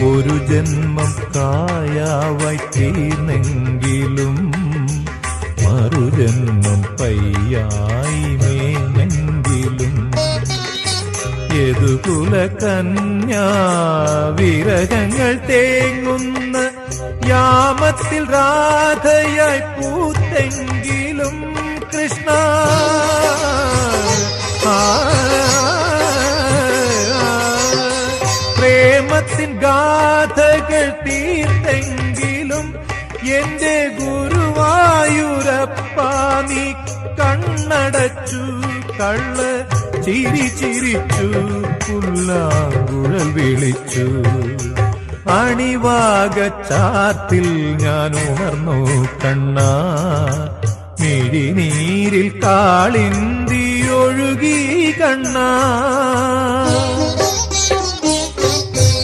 ഒരു ജന്മം കായാവായി തീർന്നെങ്കിലും മറുജന്മം പയ്യായി മേഞ്ഞെങ്കിലും യദുകുല കന്യാ വിരഹങ്ങൾ തേങ്ങുന്ന യാമത്തിൽ രാധയായി പൂത്തെങ്കിലും കൃഷ്ണ പ്രേമത്തിൻ ഗാഥകൾ തീർത്തെങ്കിലും എന്റെ ഗുരുവായൂരപ്പ നീ കണ്ണടച്ചു കള്ള ചിരി ചിരിച്ചു പുല്ലാങ്കുഴൽ വിളിച്ചു അണിവാകച്ചാത്തിൽ ഞാൻ ഉണർന്നു കണ്ണാ മിഴിനീരിൽ കാളിന്തി ഒഴുകി കണ്ണാ